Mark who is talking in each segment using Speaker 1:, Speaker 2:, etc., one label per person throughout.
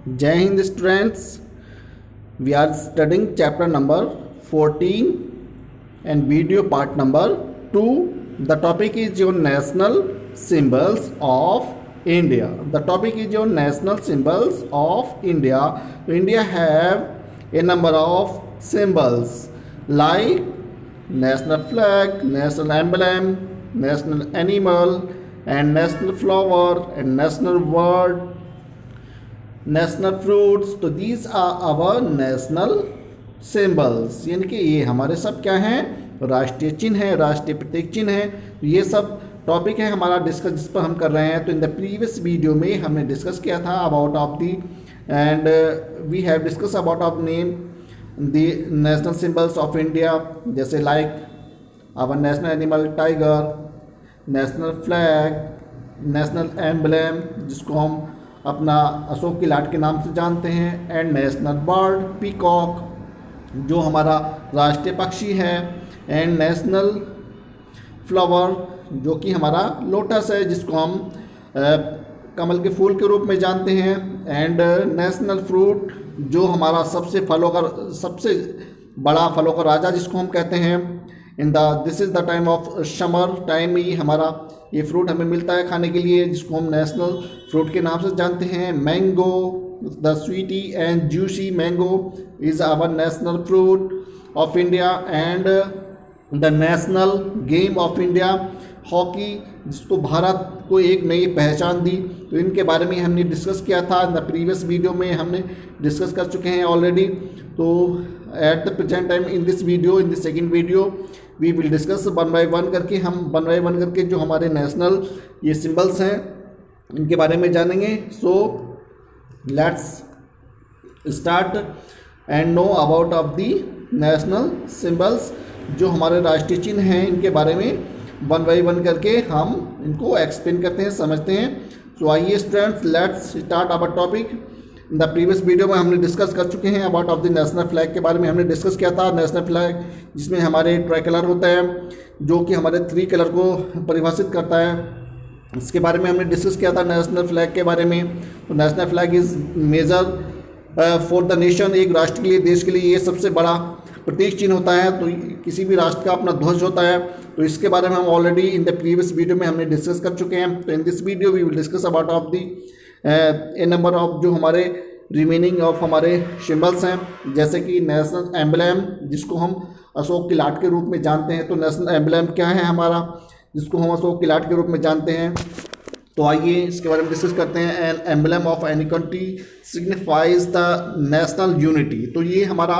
Speaker 1: Jai Hind students, we are studying chapter number 14 and video part number 2. The topic is your national symbols of India. The topic is your national symbols of India. India have a number of symbols like national flag, national emblem, national animal, and national flower and national bird, national fruits. तो these are our national symbols, यानी कि ये हमारे सब क्या हैं, राष्ट्रीय चिन्ह है, राष्ट्रीय प्रतीक चिन्ह है. तो ये सब टॉपिक है हमारा डिस्कस जिस पर हम कर रहे हैं. तो इन द प्रीवियस वीडियो में हमने डिस्कस किया था about of the and we have discuss about of name the national symbols of India, जैसे like our national animal tiger, national flag, national emblem जिसको हम अपना अशोक की लाट के नाम से जानते हैं, एंड नेशनल बर्ड पीकॉक जो हमारा राष्ट्रीय पक्षी है, एंड नेशनल फ्लावर जो कि हमारा लोटस है जिसको हम कमल के फूल के रूप में जानते हैं, एंड नेशनल फ्रूट जो हमारा सबसे बड़ा फलों का राजा जिसको हम कहते हैं. This is the time of summer time ही हमारा ये फ्रूट हमें मिलता है खाने के लिए जिसको हम नेशनल फ्रूट के नाम से जानते हैं. Mango, the sweety and juicy mango is our national fruit of India, and the national game of India hockey जिसको भारत को एक नई पहचान दी. तो इनके बारे में हमने डिस्कस किया था इन द प्रीवियस वीडियो में, हमने डिस्कस कर चुके हैं ऑलरेडी. तो at the present time in this video, in the second video we will discuss one by one करके जो हमारे नेशनल ये सिंबल्स हैं इनके बारे में जानेंगे. So let's start and know about of the national symbols. जो हमारे राष्ट्रीय चिन्ह हैं इनके बारे में वन बाय वन करके हम इनको एक्सप्लेन करते हैं, समझते हैं. सो आइए students, let's start our topic. In the previous video में हमने डिस्कस कर चुके हैं about of the national flag के बारे में हमने डिस्कस किया था. नेशनल फ्लैग जिसमें हमारे ट्राई कलर होता है जो कि हमारे 3 कलर को परिभाषित करता है, इसके बारे में हमने डिस्कस किया था नेशनल फ्लैग के बारे में. तो national flag is major for the nation, एक राष्ट्र के लिए, देश के लिए ये सबसे बड़ा प्रतीक चिन्ह होता है. तो किसी भी राष्ट्र का अपना ध्वज होता है. तो इसके बारे में हम already in the previous video में हमने डिस्कस कर चुके हैं. तो in this video we will discuss about of the a number of जो हमारे रिमेनिंग ऑफ हमारे सिंबल्स हैं, जैसे कि नेशनल एम्बलम जिसको हम अशोक की लाट के रूप में जानते हैं. तो नेशनल एम्बलम क्या है हमारा जिसको हम अशोक की लाट के रूप में जानते हैं. तो आइए इसके बारे में डिस्कस करते हैं. N emblem of any country signifies the national unity. तो ये हमारा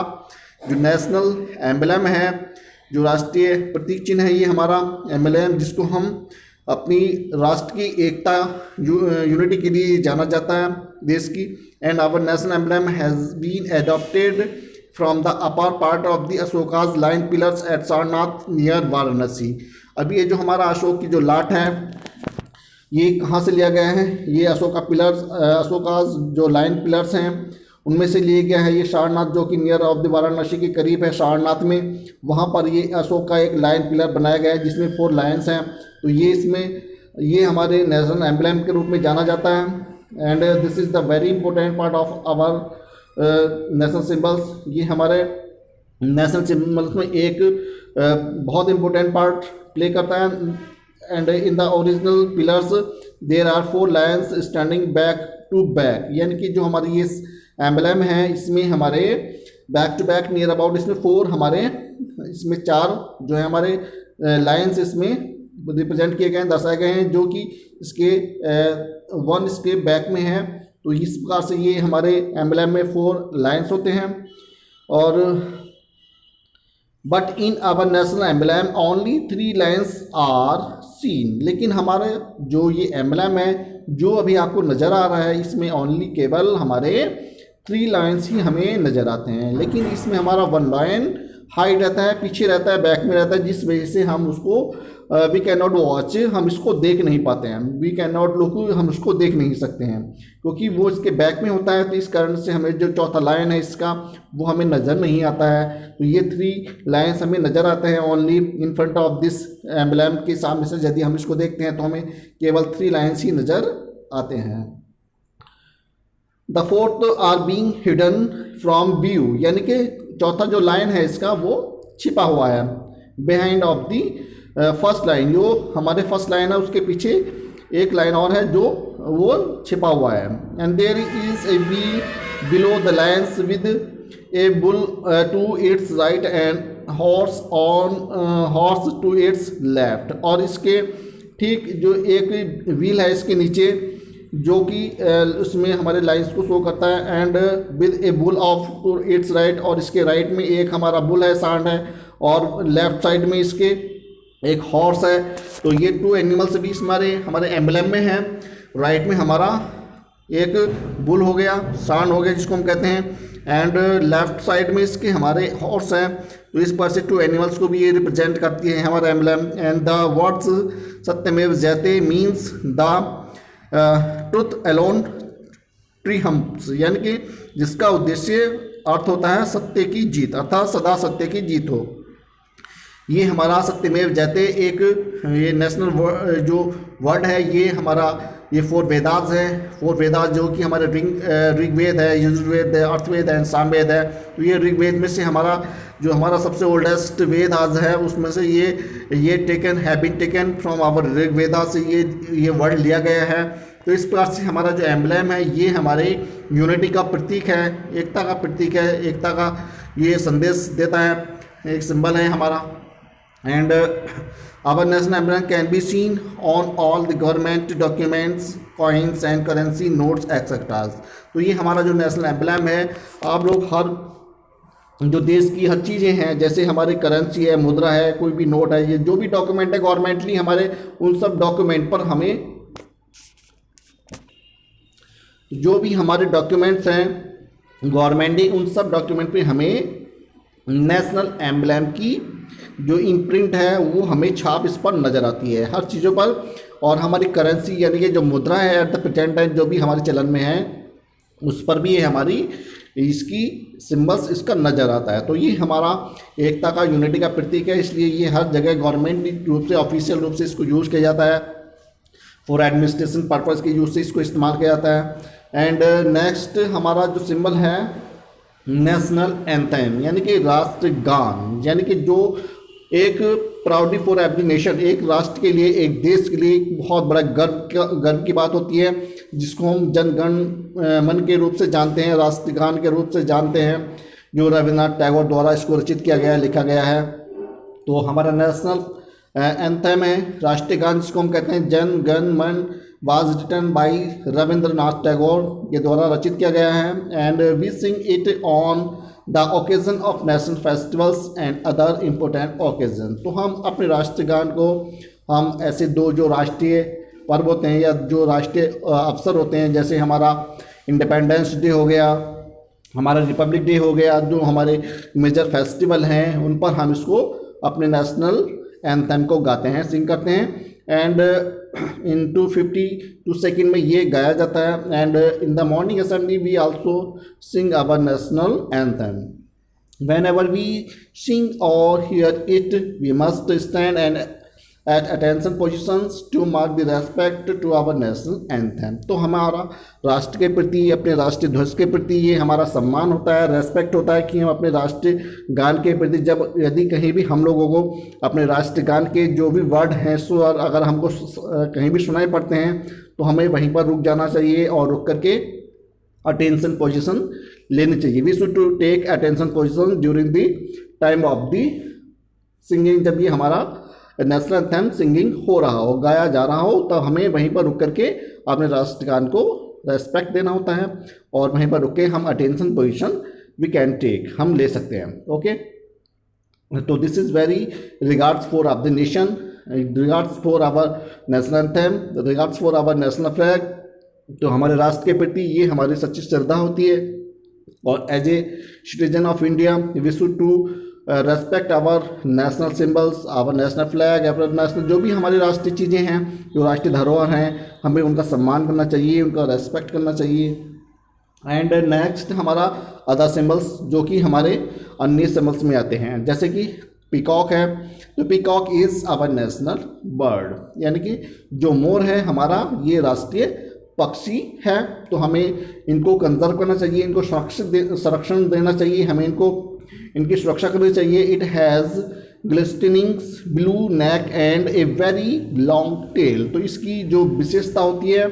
Speaker 1: जो नेशनल एम्बलम है, जो राष्ट्रीय प्रतीक चिन्ह है, ये हमारा एम्बलम जिसको हम अपनी राष्ट्र की एकता यूनिटी के लिए जाना जाता है देश की. And our national emblem has been adopted from the upper part of the Ashoka's lion pillars at Sarnath near Varanasi. अभी ये जो हमारा अशोक की जो लाट है ये कहाँ से लिया गया है, ये अशोकाज जो लाइन पिलर्स हैं उनमें से लिए गया है. ये सारनाथ जो कि नियर ऑफ द वाराणसी के करीब है सारनाथ में, वहाँ पर ये अशोक का एक लाइन पिलर बनाया गया है जिसमें 4 लाइन्स हैं. तो ये हमारे नेशनल एम्बलम के रूप में जाना जाता है. And this is the very important part of our national symbols. ये हमारे नेशनल सिंबल्स में एक बहुत इंपॉर्टेंट पार्ट प्ले करता है. And in the original pillars there are 4 lions standing back to back, यानी कि जो हमारी ये एम्बलम है इसमें हमारे back to back near about इसमें 4 हमारे इसमें 4 जो है हमारे लाइन्स इसमें रिप्रेजेंट किए गए हैं, दर्शाए गए हैं, जो कि इसके 1 इसके बैक में है. तो इस प्रकार से ये हमारे एम्बलम में 4 लाइन्स होते हैं. और but in our national emblem only 3 lions are seen. लेकिन हमारे जो ये एम्बलम है जो अभी आपको नज़र आ रहा है इसमें ओनली केवल हमारे 3 लाइन्स ही हमें नज़र आते हैं. लेकिन इसमें हमारा 1 लाइन हाइड रहता है, पीछे रहता है, बैक में रहता है, जिस वजह से हम उसको वी कैन नॉट वॉच, हम इसको देख नहीं पाते हैं. वी कैन नॉट लुक, हम उसको देख नहीं सकते हैं क्योंकि वो इसके बैक में होता है. तो इस कारण से हमें जो चौथा लाइन है इसका वो हमें नज़र नहीं आता है. तो ये 3 लाइन्स हमें नज़र आते हैं only in front of this emblem के सामने से. यदि हम इसको देखते हैं तो हमें केवल 3 लाइन्स ही नज़र आते हैं. The fourth are being hidden from view, यानी कि चौथा जो लाइन है इसका वो छिपा हुआ है behind of the first line. जो हमारे फर्स्ट लाइन है उसके पीछे एक लाइन और है जो वो छिपा हुआ है। And there is a wheel below the lions with a bull to its right and horse to its left, और इसके ठीक जो एक व्हील है इसके नीचे जो कि उसमें हमारे लाइंस को शो करता है, and with a bull of to its right, और इसके राइट में एक हमारा बुल है, सांड है, और लेफ्ट साइड में इसके एक हॉर्स है। तो ये टू एनिमल्स भी हमारे एम्बलम में हैं। राइट में हमारा एक बुल हो गया, सांड हो गया जिसको हम कहते हैं, एंड लेफ्ट साइड में इसके हमारे हॉर्स हैं। तो इस पर से टू एनिमल्स को भी ये रिप्रेजेंट करती है हमारा एम्बलम। एंड द वर्ड्स सत्यमेव जयते मीन्स द ट्रुथ अलोन ट्रिहम्स, यानी कि जिसका उद्देश्य अर्थ होता है सत्य की जीत, अर्थात सदा सत्य की जीत हो। ये हमारा सत्यमेव जयते एक ये नेशनल जो वर्ड है, ये हमारा ये 4 वेदास है। 4 वेदास जो कि हमारे ऋग्वेद है, यजुर्वेद है, अर्थवेद है, सामवेद है। तो ये ऋग्वेद में से हमारा सबसे ओल्डेस्ट वेद आज है, उसमें से ये टेकन फ्रॉम आवर ऋग्वेदा से ये वर्ड लिया गया है। तो इस प्रकार से हमारा जो एम्बलम है ये हमारे यूनिटी का प्रतीक है, एकता का प्रतीक है, एकता का ये संदेश देता है, एक सिंबल है हमारा। And our national emblem can be seen on all the government documents, coins and currency notes etc. तो ये हमारा जो नेशनल एम्बलम है, आप लोग हर जो देश की हर चीज़ें हैं, जैसे हमारी करेंसी है, मुद्रा है, कोई भी नोट है, ये जो भी डॉक्यूमेंट है गवर्नमेंटली हमारे, उन सब डॉक्यूमेंट पर हमें जो भी हमारे डॉक्यूमेंट्स हैं गवर्नमेंटली, उन सब डॉक्यूमेंट पे हमें नेशनल एम्बलम की जो इम्प्रिंट है वो हमें छाप इस पर नज़र आती है हर चीज़ों पर। और हमारी करेंसी यानी कि जो मुद्रा है एट द प्रेजेंट टाइम जो भी हमारे चलन में है, उस पर भी हमारी इसकी सिंबल्स इसका नज़र आता है। तो ये हमारा एकता का, यूनिटी का प्रतीक है, इसलिए ये हर जगह गवर्नमेंट रूप से, ऑफिशियल रूप से इसको यूज़ किया जाता है, फॉर एडमिनिस्ट्रेशन पर्पज़ के यूज से इसको इस्तेमाल किया जाता है। एंड नेक्स्ट हमारा जो सिंबल है नेशनल एंथम, यानी कि राष्ट्रगान, यानी कि जो एक प्राउडी फॉर एवरी नेशन, एक राष्ट्र के लिए, एक देश के लिए बहुत बड़ा गर्व की बात होती है, जिसको हम जनगण मन के रूप से जानते हैं, राष्ट्रगान के रूप से जानते हैं, जो रविन्द्रनाथ टैगोर द्वारा इसको रचित किया गया है, लिखा गया है। तो हमारा नेशनल एंथम है राष्ट्रीय गान, जिसको हम कहते हैं Jana Gana Mana, was written by Rabindranath Tagore के द्वारा रचित किया गया है। And we sing it on the occasion of national festivals and other important occasion. तो हम अपने राष्ट्रगान को हम ऐसे दो जो राष्ट्रीय पर्व होते हैं या जो राष्ट्रीय अवसर होते हैं, जैसे हमारा इंडिपेंडेंस डे हो गया, हमारा रिपब्लिक डे हो गया, जो हमारे मेजर फेस्टिवल हैं, उन पर हम इसको अपने नेशनल एंथम को गाते हैं, सिंग करते हैं। एंड इन 252 सेकेंड में ये गाया जाता है। And in the morning assembly we also sing our national anthem. Whenever we sing or hear it, we must stand and at attention positions to mark the respect to our national anthem। तो हमारा राष्ट्र के प्रति, अपने राष्ट्रीय ध्वज के प्रति ये हमारा सम्मान होता है, रेस्पेक्ट होता है कि हम अपने राष्ट्रीय गान के प्रति जब यदि कहीं भी हम लोगों को अपने राष्ट्रीय गान के जो भी वर्ड हैं स्वर अगर हमको कहीं भी सुनाई पड़ते हैं तो हमें वहीं पर रुक जाना चाहिए और रुक करके अटेंशन पोजीशन लेनी चाहिए। We should to take attention position during the time of the singing. जब ये हमारा नेशनल एंथम सिंगिंग हो रहा हो, गाया जा रहा हो, तो हमें वहीं पर रुक करके अपने राष्ट्रगान को रेस्पेक्ट देना होता है और वहीं पर रुक के हम attention position we can take, हम ले सकते हैं। ओके, तो this is very regards for of the nation, regards for our national anthem, regards for our national flag. तो हमारे राष्ट्र के प्रति ये हमारी सच्ची श्रद्धा होती है और as a citizen of India we should to respect our national symbols, our national flag, our national जो भी हमारी राष्ट्रीय चीज़ें हैं, जो राष्ट्रीय धरोहर हैं, हमें उनका सम्मान करना चाहिए, उनका रेस्पेक्ट करना चाहिए। एंड नेक्स्ट हमारा अदर सिंबल्स जो कि हमारे अन्य सिंबल्स में आते हैं, जैसे कि पीकॉक है। तो peacock is our national bird, यानी कि जो मोर है हमारा ये राष्ट्रीय पक्षी है, तो हमें इनको कंजर्व करना चाहिए, इनको संरक्षण देना चाहिए, हमें इनकी सुरक्षा करनी चाहिए। It has glistening blue neck and a very long tail. तो इसकी जो विशेषता होती है,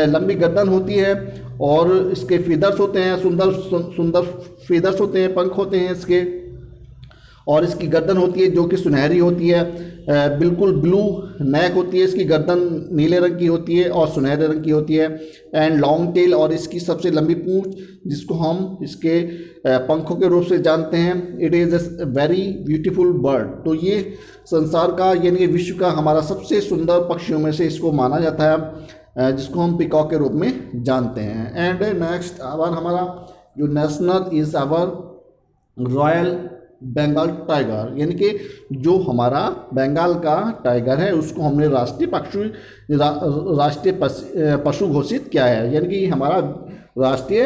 Speaker 1: लंबी गर्दन होती है और इसके फीदर्स होते हैं, सुंदर सुंदर फीदर्स होते हैं, पंख होते हैं इसके, और इसकी गर्दन होती है जो कि सुनहरी होती है, बिल्कुल ब्लू नेक होती है इसकी, गर्दन नीले रंग की होती है और सुनहरे रंग की होती है, एंड लॉन्ग टेल, और इसकी सबसे लंबी पूंछ जिसको हम इसके पंखों के रूप से जानते हैं। It is a very beautiful bird. तो ये संसार का यानी कि विश्व का हमारा सबसे सुंदर पक्षियों में से इसको माना जाता है, जिसको हम पिकॉक के रूप में जानते हैं। एंड नेक्स्ट हमारा जो national is our royal Bengal tiger, यानी कि जो हमारा बंगाल का टाइगर है उसको हमने राष्ट्रीय पशु घोषित किया है, यानी कि हमारा राष्ट्रीय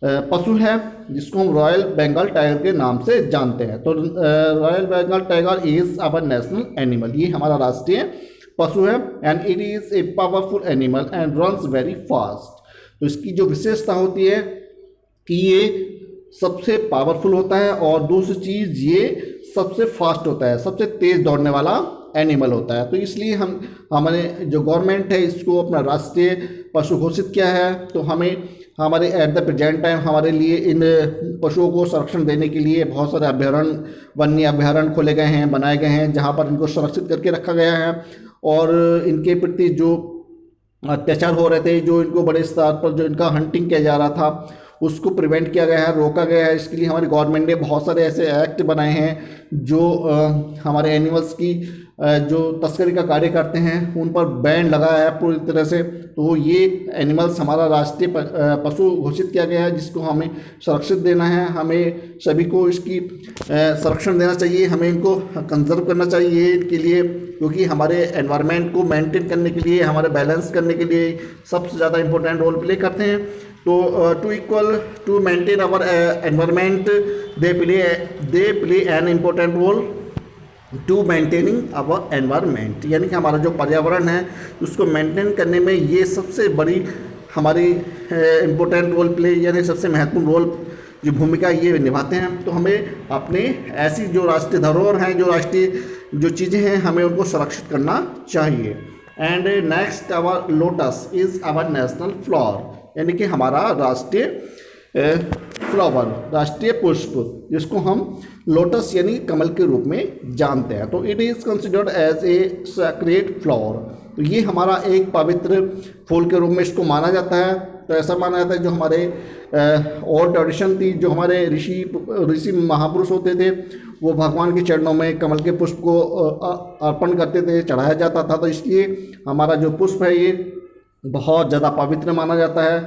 Speaker 1: पशु है जिसको हम रॉयल बंगाल टाइगर के नाम से जानते हैं। तो royal Bengal tiger is our national animal, ये हमारा राष्ट्रीय पशु है। And it is a powerful animal and runs very fast. तो इसकी जो विशेषता होती है कि ये सबसे पावरफुल होता है और दूसरी चीज़ ये सबसे फास्ट होता है, सबसे तेज़ दौड़ने वाला एनिमल होता है। तो इसलिए हमारे जो गवर्नमेंट है इसको अपना राष्ट्रीय पशु घोषित किया है। तो हमें हमारे एट द प्रेजेंट टाइम हमारे लिए इन पशुओं को संरक्षण देने के लिए बहुत सारे अभयारण्य, वन्य अभयारण्य खोले गए हैं, बनाए गए हैं, जहाँ पर इनको संरक्षित करके रखा गया है और इनके प्रति जो अत्याचार हो रहे थे, जो इनको बड़े स्तर पर जो इनका हंटिंग किया जा रहा था उसको प्रिवेंट किया गया है, रोका गया है। इसके लिए हमारी गवर्नमेंट ने बहुत सारे ऐसे एक्ट बनाए हैं जो हमारे एनिमल्स की जो तस्करी का कार्य करते हैं उन पर बैन लगाया है पूरी तरह से। तो ये एनिमल्स हमारा राष्ट्रीय पशु घोषित किया गया है जिसको हमें सुरक्षित देना है, हमें सभी को इसकी संरक्षण देना चाहिए, हमें इनको कंजर्व करना चाहिए इनके लिए, क्योंकि हमारे एनवायरनमेंट को मेंटेन करने के लिए, हमारे बैलेंस करने के लिए सबसे ज़्यादा इंपॉर्टेंट रोल प्ले करते हैं। तो to maintain our environment they play an important role to maintaining our environment, यानी कि हमारा जो पर्यावरण है उसको मेंटेन करने में ये सबसे बड़ी हमारी इम्पोर्टेंट रोल प्ले, यानी सबसे महत्वपूर्ण रोल जो भूमिका ये निभाते हैं। तो हमें अपने ऐसी जो राष्ट्रीय धरोहर हैं, जो राष्ट्रीय जो चीज़ें हैं, हमें उनको संरक्षित करना चाहिए। And next our lotus is our national flower, यानी कि हमारा राष्ट्रीय फ्लावर, राष्ट्रीय पुष्प जिसको हम लोटस यानी कमल के रूप में जानते हैं। तो it is considered as a sacred flower. तो ये हमारा एक पवित्र फूल के रूप में इसको माना जाता है। तो ऐसा माना जाता है जो हमारे और ट्रेडिशन थी, जो हमारे ऋषि महापुरुष होते थे वो भगवान के चरणों में कमल के पुष्प को अर्पण करते थे, चढ़ाया जाता था। तो इसलिए हमारा जो पुष्प है ये बहुत ज़्यादा पवित्र माना जाता है,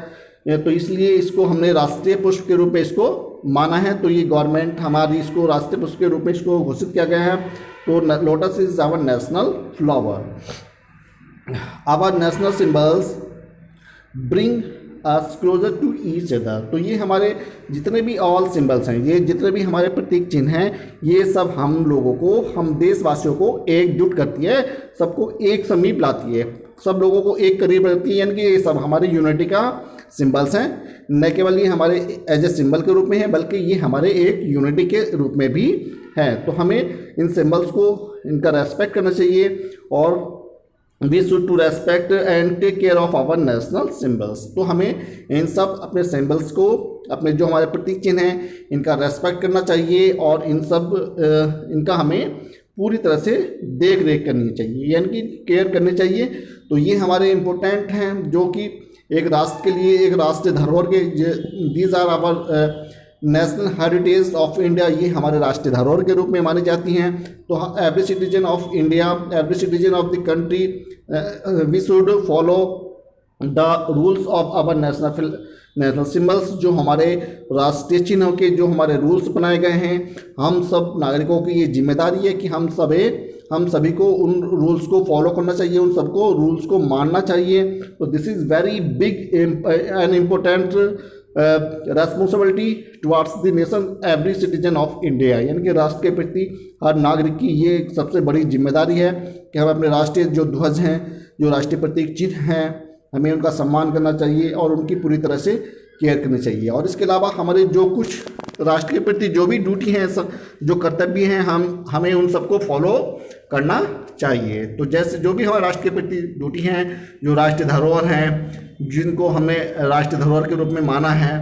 Speaker 1: तो इसलिए इसको हमने राष्ट्रीय पुष्प के रूप में इसको माना है। तो ये गवर्नमेंट हमारी इसको राष्ट्रीय पुष्प के रूप में इसको घोषित किया गया है। तो lotus is our national flower. Our national symbols bring us closer to each other. तो ये हमारे जितने भी ऑल सिंबल्स हैं, ये जितने भी हमारे प्रतीक चिन्ह हैं, ये सब हम लोगों को, हम देशवासियों को एकजुट करती है, सबको एक समीप लाती है, सब लोगों को एक करीब रखती है। यानी कि ये सब हमारी यूनिटी का सिंबल्स हैं, न केवल ये हमारे एज ए सिंबल के रूप में है बल्कि ये हमारे एक यूनिटी के रूप में भी है। तो हमें इन सिंबल्स को, इनका रेस्पेक्ट करना चाहिए और we should to respect and take care of our national symbols. तो हमें इन सब अपने सिंबल्स को, अपने जो हमारे प्रतीक चिन्ह हैं, इनका रेस्पेक्ट करना चाहिए और इन सब इनका हमें पूरी तरह से देख रेख करनी चाहिए, यानी कि केयर करनी चाहिए। तो ये हमारे इम्पोर्टेंट हैं जो कि एक राष्ट्र के लिए, एक राष्ट्रीय धरोहर के, these are our national heritage of India, ये हमारे राष्ट्रीय धरोहर के रूप में मानी जाती हैं। तो every citizen of India, every citizen of the country, we should follow the rules of our national symbols. जो हमारे राष्ट्रीय चिन्हों के जो हमारे रूल्स बनाए गए हैं, हम सब नागरिकों की ये जिम्मेदारी है कि हम सभी को उन रूल्स को फॉलो करना चाहिए, उन सबको रूल्स को मानना चाहिए। तो this is very big and important responsibility towards the nation every citizen of India, यानी कि राष्ट्र के प्रति हर नागरिक की ये सबसे बड़ी जिम्मेदारी है कि हम अपने राष्ट्रीय जो ध्वज हैं, जो राष्ट्रीय प्रतीक चिन्ह हैं, हमें उनका सम्मान करना चाहिए और उनकी पूरी तरह से केयर करनी चाहिए। और इसके अलावा हमारे जो कुछ राष्ट्र के प्रति जो भी ड्यूटी हैं, जो कर्तव्य हैं, हमें उन सबको फॉलो करना चाहिए। तो जैसे जो भी हमारे राष्ट्र के प्रति ड्यूटी हैं, जो राष्ट्रीय धरोहर हैं, जिनको हमें राष्ट्रीय धरोहर के रूप में माना है,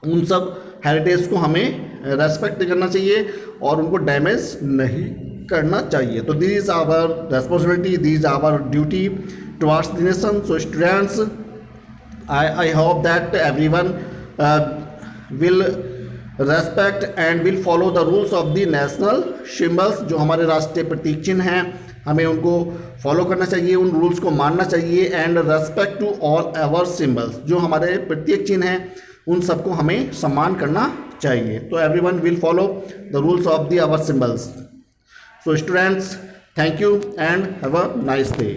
Speaker 1: उन सब हेरिटेज को हमें रेस्पेक्ट करना चाहिए और उनको डैमेज नहीं करना चाहिए। तो this is our responsibility, this is our duty towards the nation. So students, I hope that everyone will respect and will follow the rules of the national symbols। जो हमारे राष्ट्रीय प्रतीक चिन्ह हैं, हमें उनको फॉलो करना चाहिए, उन रूल्स को मानना चाहिए। And respect to all our symbols, जो हमारे प्रतीक चिन्ह हैं, उन सबको हमें सम्मान करना चाहिए। तो everyone will follow the rules of the our symbols. So students, thank you and have a nice day.